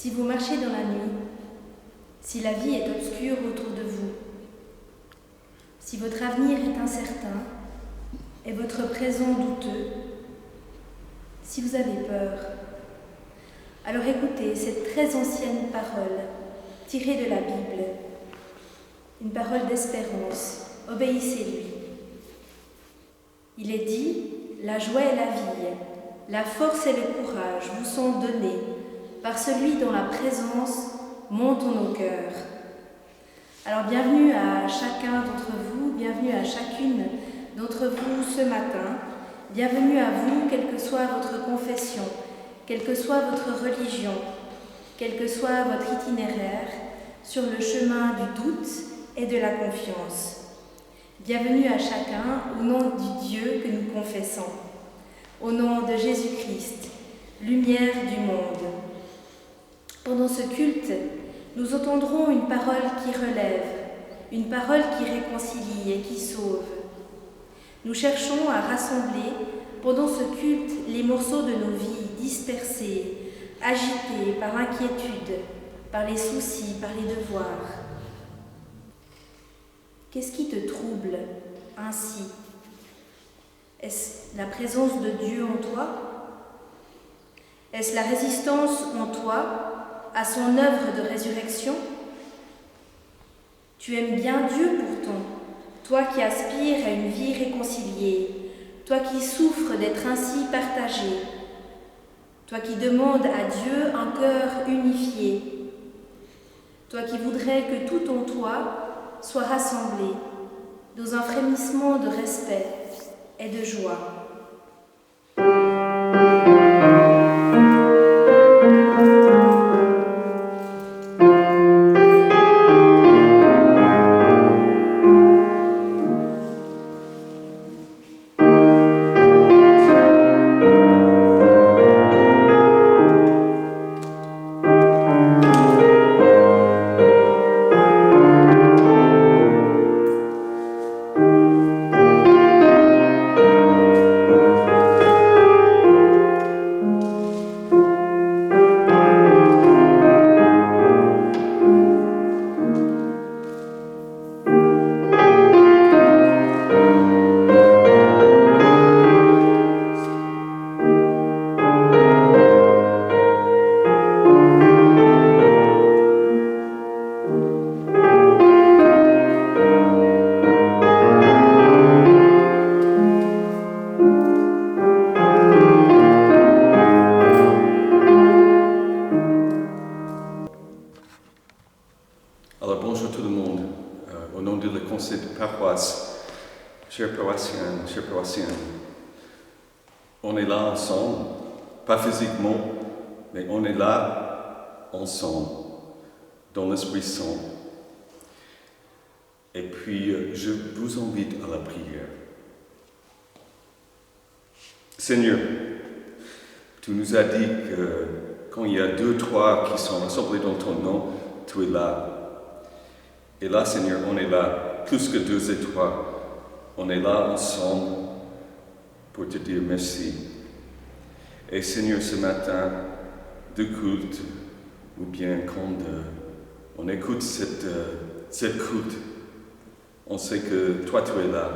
Si vous marchez dans la nuit, si la vie est obscure autour de vous, si votre avenir est incertain et votre présent douteux, si vous avez peur, alors écoutez cette très ancienne parole tirée de la Bible, une parole d'espérance. Obéissez-lui. Il est dit, la joie et la vie, la force et le courage vous sont donnés par celui dont la présence monte en nos cœurs. Alors bienvenue à chacun d'entre vous, bienvenue à chacune d'entre vous ce matin, bienvenue à vous, quelle que soit votre confession, quelle que soit votre religion, quel que soit votre itinéraire, sur le chemin du doute et de la confiance. Bienvenue à chacun au nom du Dieu que nous confessons, au nom de Jésus-Christ, lumière du monde. Pendant ce culte, nous entendrons une parole qui relève, une parole qui réconcilie et qui sauve. Nous cherchons à rassembler pendant ce culte les morceaux de nos vies dispersés, agités par l'inquiétude, par les soucis, par les devoirs. Qu'est-ce qui te trouble ainsi? Est-ce la présence de Dieu en toi? Est-ce la résistance en toi à son œuvre de résurrection? Tu aimes bien Dieu pourtant, toi qui aspires à une vie réconciliée, toi qui souffres d'être ainsi partagé, toi qui demandes à Dieu un cœur unifié, toi qui voudrais que tout en toi soit rassemblé dans un frémissement de respect et de joie. Chers paroissiens, on est là ensemble, pas physiquement, mais on est là ensemble, dans l'Esprit Saint. Et puis, je vous invite à la prière. Seigneur, tu nous as dit que quand il y a 2, 3 qui sont rassemblés dans ton nom, tu es là. Et là, Seigneur, on est là, plus que 2 et 3. On est là ensemble pour te dire merci. Et Seigneur, ce matin, de culte, ou bien quand on écoute cette culte, on sait que toi, tu es là.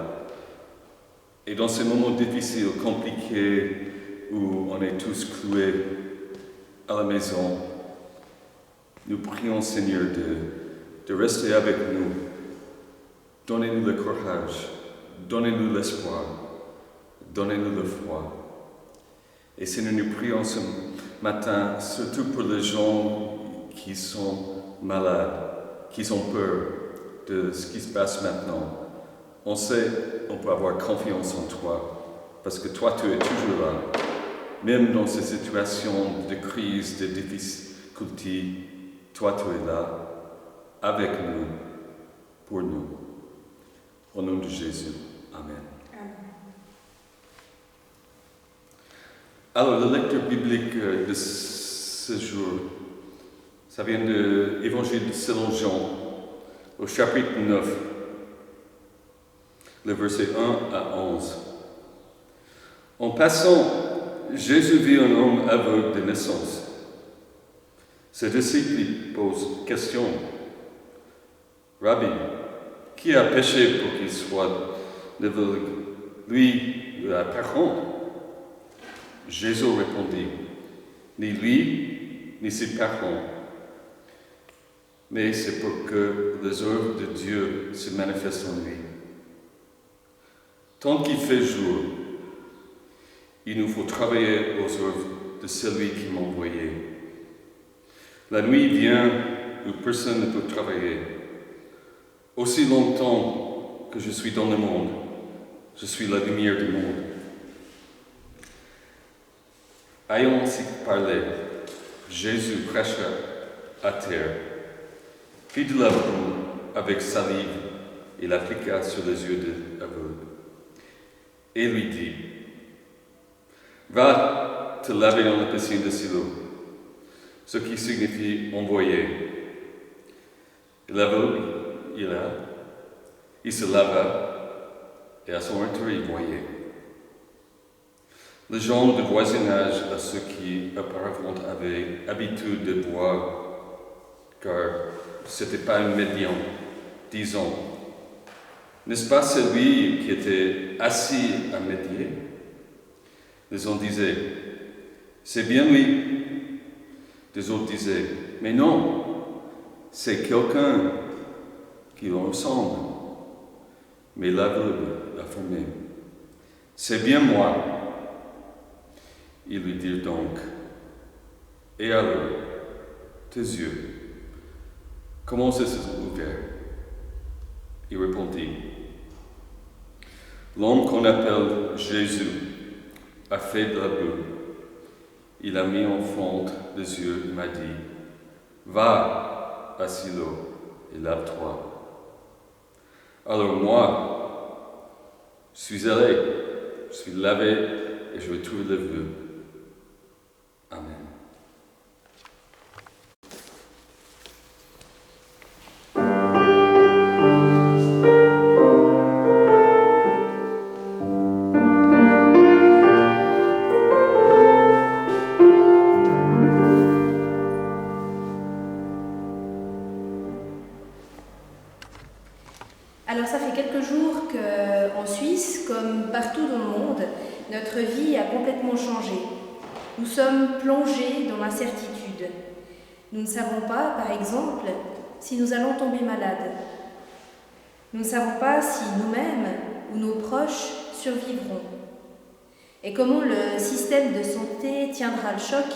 Et dans ces moments difficiles, compliqués, où on est tous cloués à la maison, nous prions, Seigneur, de rester avec nous. Donnez-nous le courage. Donnez-nous l'espoir, donnez-nous la foi. Et Seigneur, nous prions ce matin, surtout pour les gens qui sont malades, qui ont peur de ce qui se passe maintenant. On sait, on peut avoir confiance en toi, parce que toi, tu es toujours là. Même dans ces situations de crise, de difficultés, toi, tu es là, avec nous, pour nous. Au nom de Jésus. Amen. Alors, la lecture biblique de ce jour, ça vient de l'Évangile selon Jean, au chapitre 9, le verset 1 à 11. En passant, Jésus vit un homme aveugle de naissance. Ses disciples lui posent question. Rabbi, qui a péché pour qu'il soit aveugle, lui ou la personne? Jésus répondit, ni lui, ni ses parents, mais c'est pour que les œuvres de Dieu se manifestent en lui. Tant qu'il fait jour, il nous faut travailler aux œuvres de celui qui m'a envoyé. La nuit vient où personne ne peut travailler. Aussi longtemps que je suis dans le monde, je suis la lumière du monde. Ayant ainsi parlé, Jésus prêcha à terre, fit de la boue avec salive et l'appliqua sur les yeux de l'aveugle, et lui dit, « Va te laver dans la piscine de Siloé », ce qui signifie « envoyer ». L'aveugle, il se lava, et à son retour, il voyait. Les gens du voisinage, à ceux qui auparavant avaient habitude de boire, car ce n'était pas un médian, disons, n'est-ce pas celui qui était assis à médier? Les uns disaient, c'est bien lui. Des autres disaient, mais non, c'est quelqu'un qui lui ressemble. Mais l'aveugle affirmait, c'est bien moi. Ils lui dirent donc, et alors, tes yeux, comment se sont ouverts? Il répondit, l'homme qu'on appelle Jésus a fait de la boue. Il a mis en fonte les yeux et m'a dit, va à Siloé et lave-toi. Alors moi, je suis allé, je suis lavé et je retrouve le vœu. Amen. Alors ça fait quelques jours qu'en Suisse, comme partout dans le monde, notre vie a complètement changé. Nous sommes plongés dans l'incertitude. Nous ne savons pas, par exemple, si nous allons tomber malades. Nous ne savons pas si nous-mêmes ou nos proches survivront. Et comment le système de santé tiendra le choc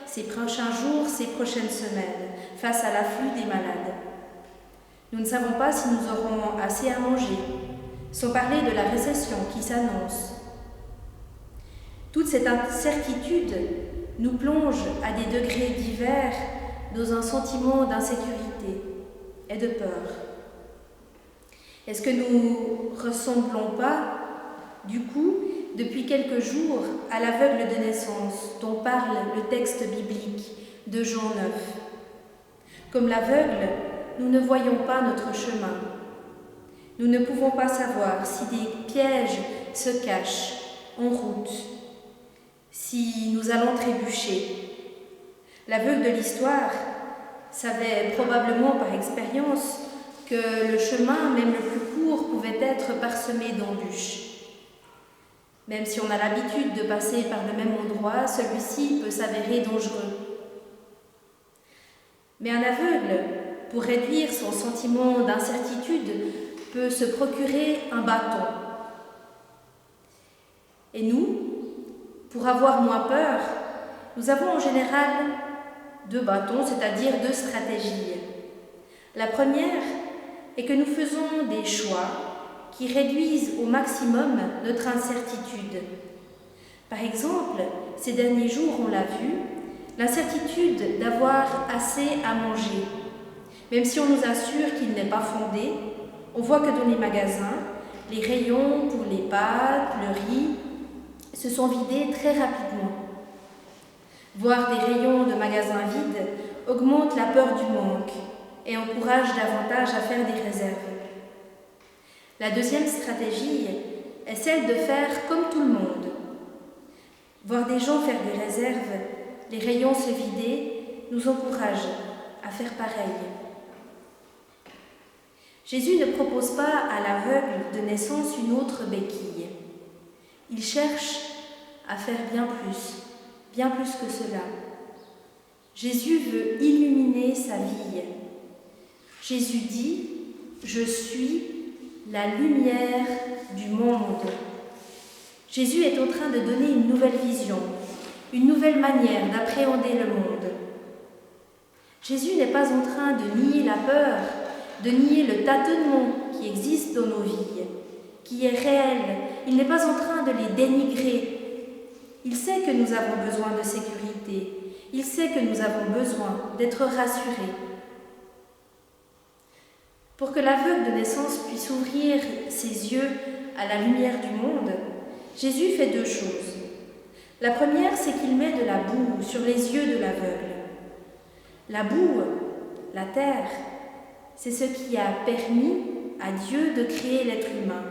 ces prochains jours, ces prochaines semaines, face à l'afflux des malades. Nous ne savons pas si nous aurons assez à manger, sans parler de la récession qui s'annonce. Toute cette incertitude nous plonge à des degrés divers dans un sentiment d'insécurité et de peur. Est-ce que nous ne ressemblons pas, du coup, depuis quelques jours, à l'aveugle de naissance dont parle le texte biblique de Jean 9? Comme l'aveugle, nous ne voyons pas notre chemin. Nous ne pouvons pas savoir si des pièges se cachent en route, si nous allons trébucher. L'aveugle de l'histoire savait probablement par expérience que le chemin, même le plus court, pouvait être parsemé d'embûches. Même si on a l'habitude de passer par le même endroit, celui-ci peut s'avérer dangereux. Mais un aveugle, pour réduire son sentiment d'incertitude, peut se procurer un bâton. Et nous, pour avoir moins peur, nous avons en général 2 bâtons, c'est-à-dire 2 stratégies. La première est que nous faisons des choix qui réduisent au maximum notre incertitude. Par exemple, ces derniers jours, on l'a vu, l'incertitude d'avoir assez à manger. Même si on nous assure qu'il n'est pas fondé, on voit que dans les magasins, les rayons pour les pâtes, le riz, se sont vidés très rapidement. Voir des rayons de magasins vides augmente la peur du manque et encourage davantage à faire des réserves. La deuxième stratégie est celle de faire comme tout le monde. Voir des gens faire des réserves, les rayons se vider, nous encourage à faire pareil. Jésus ne propose pas à l'aveugle de naissance une autre béquille. Il cherche à faire bien plus que cela. Jésus veut illuminer sa vie. Jésus dit « Je suis la lumière du monde ». Jésus est en train de donner une nouvelle vision, une nouvelle manière d'appréhender le monde. Jésus n'est pas en train de nier la peur, de nier le tâtonnement qui existe dans nos vies, qui est réel. Il n'est pas en train de les dénigrer. Il sait que nous avons besoin de sécurité. Il sait que nous avons besoin d'être rassurés. Pour que l'aveugle de naissance puisse ouvrir ses yeux à la lumière du monde, Jésus fait deux choses. La première, c'est qu'il met de la boue sur les yeux de l'aveugle. La boue, la terre, c'est ce qui a permis à Dieu de créer l'être humain.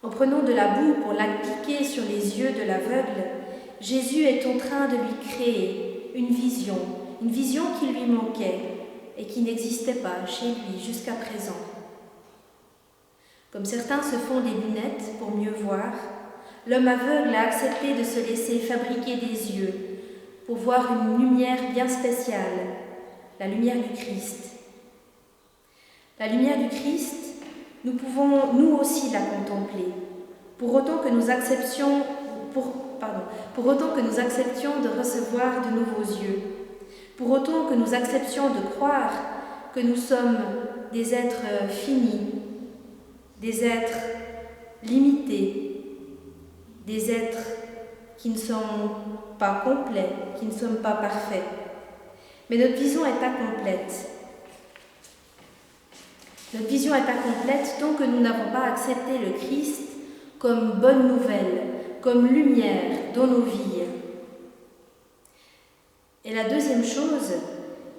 En prenant de la boue pour l'appliquer sur les yeux de l'aveugle, Jésus est en train de lui créer une vision qui lui manquait et qui n'existait pas chez lui jusqu'à présent. Comme certains se font des lunettes pour mieux voir, l'homme aveugle a accepté de se laisser fabriquer des yeux pour voir une lumière bien spéciale, la lumière du Christ. La lumière du Christ, nous pouvons nous aussi la contempler, pour autant que nous acceptions de recevoir de nouveaux yeux, pour autant que nous acceptions de croire que nous sommes des êtres finis, des êtres limités, des êtres qui ne sont pas complets, qui ne sont pas parfaits. Mais notre vision est incomplète. Notre vision est incomplète tant que nous n'avons pas accepté le Christ comme bonne nouvelle, comme lumière dans nos vies. Et la deuxième chose,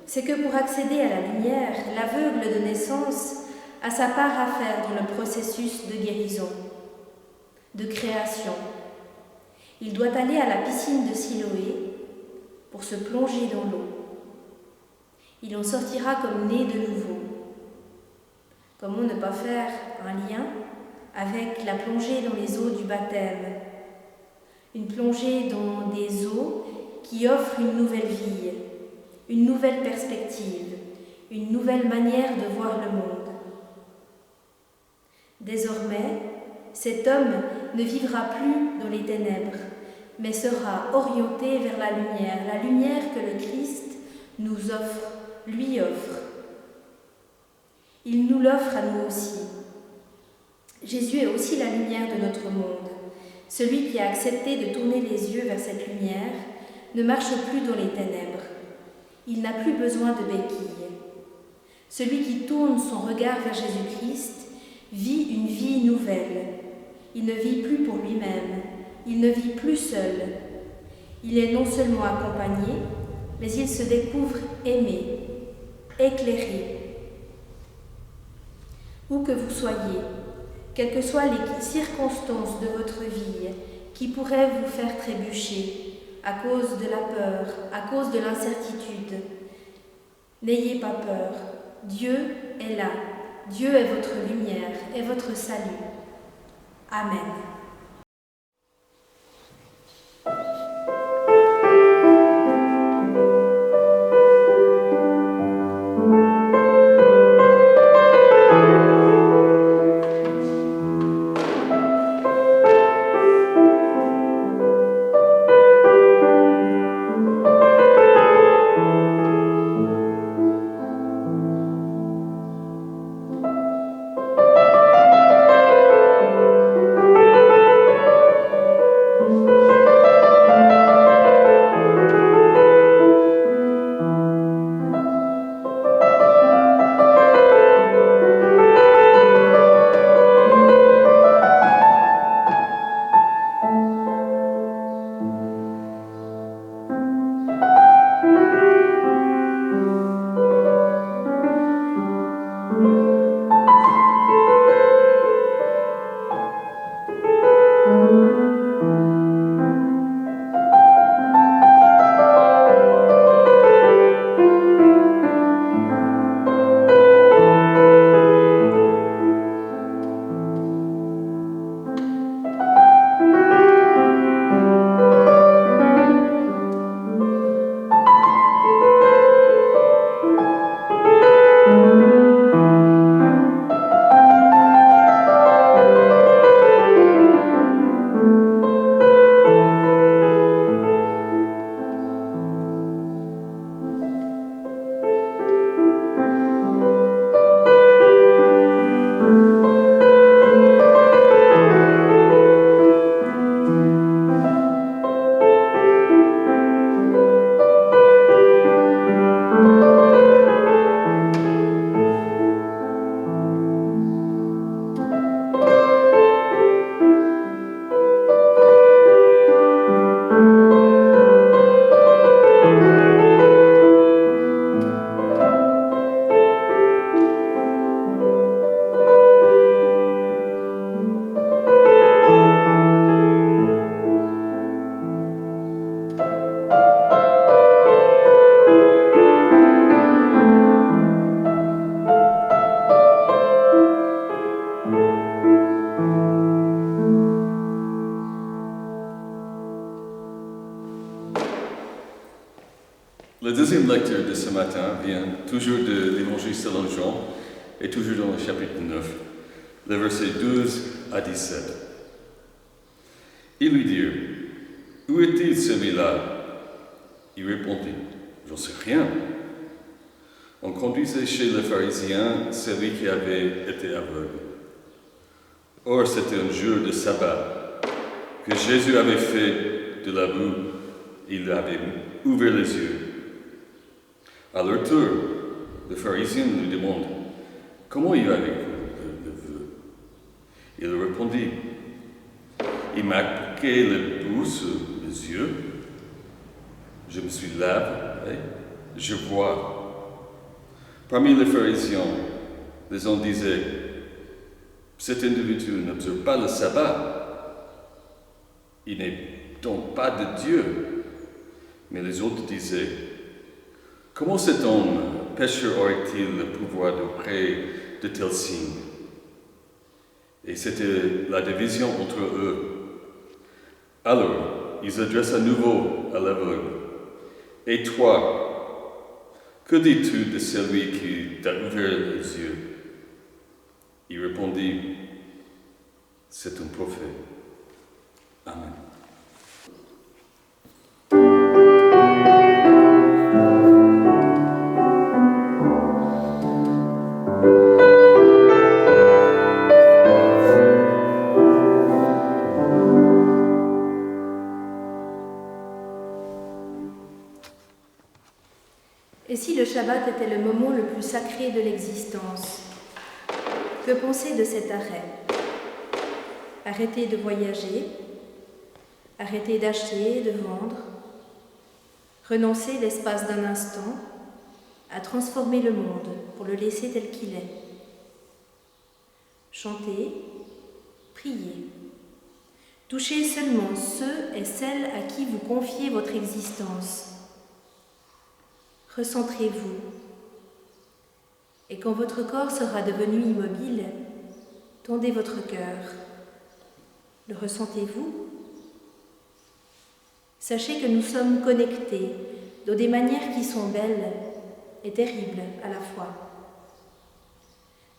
c'est que pour accéder à la lumière, l'aveugle de naissance a sa part à faire dans le processus de guérison, de création. Il doit aller à la piscine de Siloé pour se plonger dans l'eau. Il en sortira comme né de nouveau. Comment ne pas faire un lien avec la plongée dans les eaux du baptême? Une plongée dans des eaux qui offrent une nouvelle vie, une nouvelle perspective, une nouvelle manière de voir le monde. Désormais, cet homme ne vivra plus dans les ténèbres, mais sera orienté vers la lumière que le Christ nous offre, lui offre. Il nous l'offre à nous aussi. Jésus est aussi la lumière de notre monde. Celui qui a accepté de tourner les yeux vers cette lumière ne marche plus dans les ténèbres. Il n'a plus besoin de béquilles. Celui qui tourne son regard vers Jésus-Christ vit une vie nouvelle. Il ne vit plus pour lui-même. Il ne vit plus seul. Il est non seulement accompagné, mais il se découvre aimé, éclairé. Où que vous soyez, quelles que soient les circonstances de votre vie qui pourraient vous faire trébucher à cause de la peur, à cause de l'incertitude, n'ayez pas peur. Dieu est là. Dieu est votre lumière, est votre salut. Amen. La deuxième lecture de ce matin vient toujours de l'Évangile selon Jean et toujours dans le chapitre 9, les versets 12 à 17. Ils lui dirent, « Où est-il celui-là » Il répondit, « J'en sais rien. » On conduisait chez les pharisiens celui qui avait été aveugle. Or, c'était un jour de sabbat que Jésus avait fait de la boue, il avait ouvert les yeux. À leur tour, les pharisiens lui demandent, « Comment il a vécu le vœu ?» Il répondit, « Il m'a appliqué le boue sur les yeux, je me suis lavé, je vois. » Parmi les pharisiens, les gens disaient, « Cet individu n'observe pas le sabbat, il n'est donc pas de Dieu. » Mais les autres disaient, « Comment cet homme, pécheur, aurait-il le pouvoir d'opérer de tels signes ?» Et c'était la division entre eux. Alors, ils adressent à nouveau à l'aveugle. « Et toi, que dis-tu de celui qui t'a ouvert les yeux ?» Il répondit, « C'est un prophète. » Amen. Et si le Shabbat était le moment le plus sacré de l'existence, que penser de cet arrêt ? Arrêter de voyager, arrêter d'acheter, de vendre, renoncer l'espace d'un instant à transformer le monde pour le laisser tel qu'il est. Chanter, prier, toucher seulement ceux et celles à qui vous confiez votre existence. Recentrez-vous, et quand votre corps sera devenu immobile, tendez votre cœur. Le ressentez-vous ? Sachez que nous sommes connectés de des manières qui sont belles et terribles à la fois.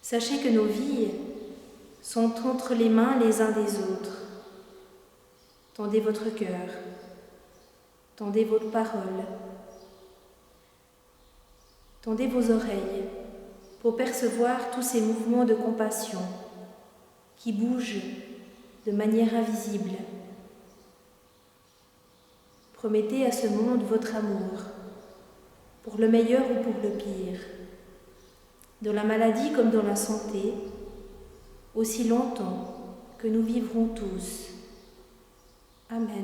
Sachez que nos vies sont entre les mains les uns des autres. Tendez votre cœur, tendez votre parole. Tendez vos oreilles pour percevoir tous ces mouvements de compassion qui bougent de manière invisible. Promettez à ce monde votre amour, pour le meilleur ou pour le pire, dans la maladie comme dans la santé, aussi longtemps que nous vivrons tous. Amen.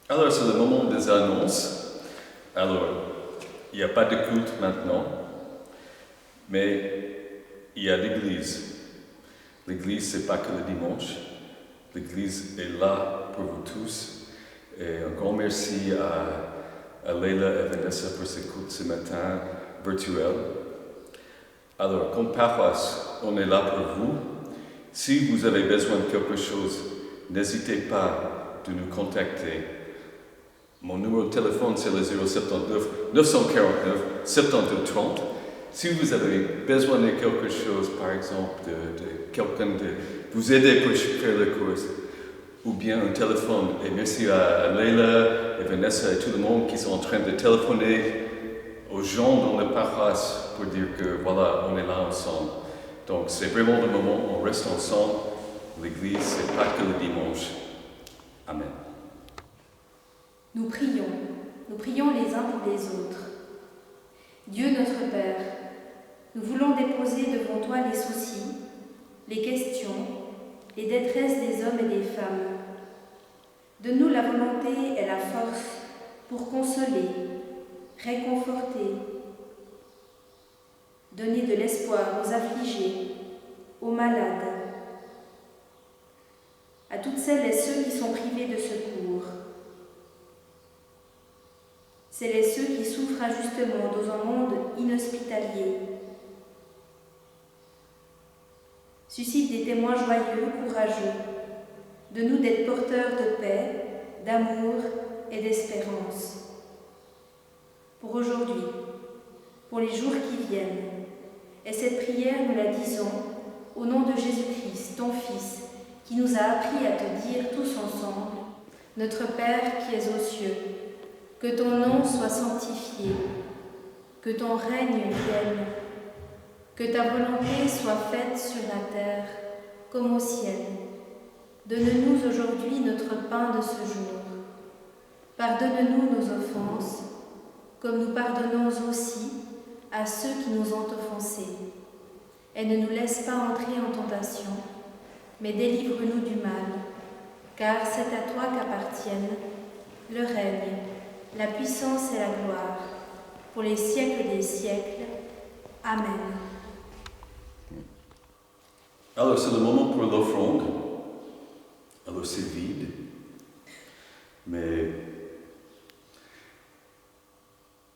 Alors, c'est le moment des annonces. Alors, il n'y a pas de culte maintenant, mais il y a l'Église. L'Église, ce n'est pas que le dimanche. L'Église est là pour vous tous. Et un grand merci à Leila et Vanessa pour cette écoute ce matin virtuelle. Alors, comme paroisse, on est là pour vous. Si vous avez besoin de quelque chose, n'hésitez pas de nous contacter. Mon numéro de téléphone, c'est le 079 949 72 30. Si vous avez besoin de quelque chose, par exemple, de quelqu'un de vous aider pour faire le cours, ou bien un téléphone, et merci à Leila et Vanessa et tout le monde qui sont en train de téléphoner aux gens dans la paroisse pour dire que voilà, on est là ensemble. Donc c'est vraiment le moment où on reste ensemble. L'église, c'est pas que le dimanche. Amen. Nous prions les uns pour les autres. Dieu notre Père, nous voulons déposer devant toi les soucis, les questions, les détresses des hommes et des femmes. Donne-nous la volonté et la force pour consoler, réconforter, donner de l'espoir aux affligés, aux malades, à toutes celles et ceux qui sont privés de secours. Celles et ceux qui souffrent injustement dans un monde inhospitalier. Suscite des témoins joyeux, courageux, de nous d'être porteurs de paix, d'amour et d'espérance. Pour aujourd'hui, pour les jours qui viennent, et cette prière, nous la disons au nom de Jésus-Christ, ton Fils, qui nous a appris à te dire tous ensemble, notre Père qui es aux cieux, que ton nom soit sanctifié, que ton règne vienne, que ta volonté soit faite sur la terre comme au ciel. Donne-nous aujourd'hui notre pain de ce jour. Pardonne-nous nos offenses, comme nous pardonnons aussi à ceux qui nous ont offensés. Et ne nous laisse pas entrer en tentation, mais délivre-nous du mal, car c'est à toi qu'appartiennent le règne, la puissance et la gloire, pour les siècles des siècles. Amen. Alors, c'est le moment pour l'offrande. Alors, c'est vide, mais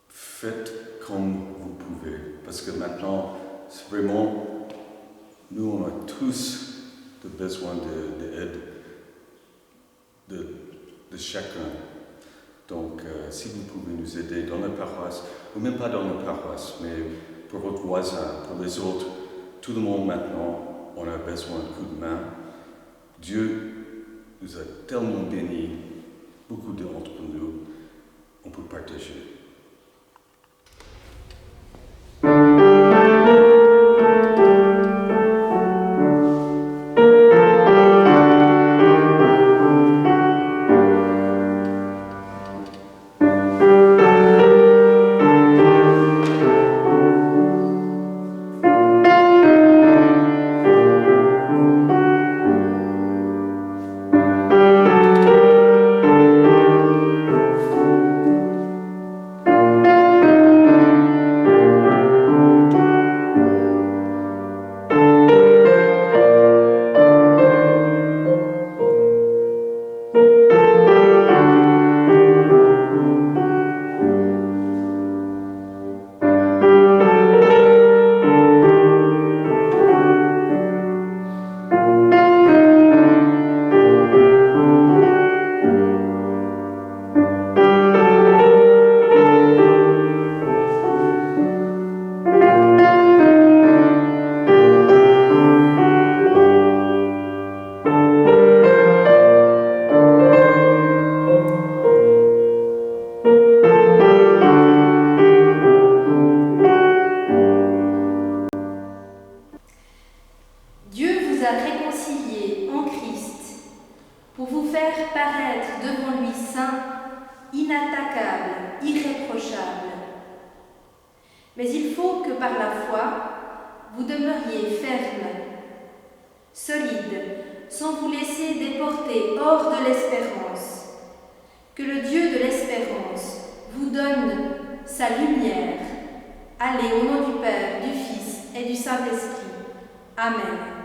faites comme vous pouvez, parce que maintenant, c'est vraiment, nous, on a tous besoin d'aide de chacun. Donc, si vous pouvez nous aider dans la paroisse, ou même pas dans la paroisse, mais pour votre voisin, pour les autres, tout le monde maintenant, on a besoin de coup de main. Dieu nous a tellement bénis, beaucoup d'entre nous, on peut partager. Mais il faut que par la foi, vous demeuriez ferme, solide, sans vous laisser déporter hors de l'espérance. Que le Dieu de l'espérance vous donne sa lumière. Allez, au nom du Père, du Fils et du Saint-Esprit. Amen.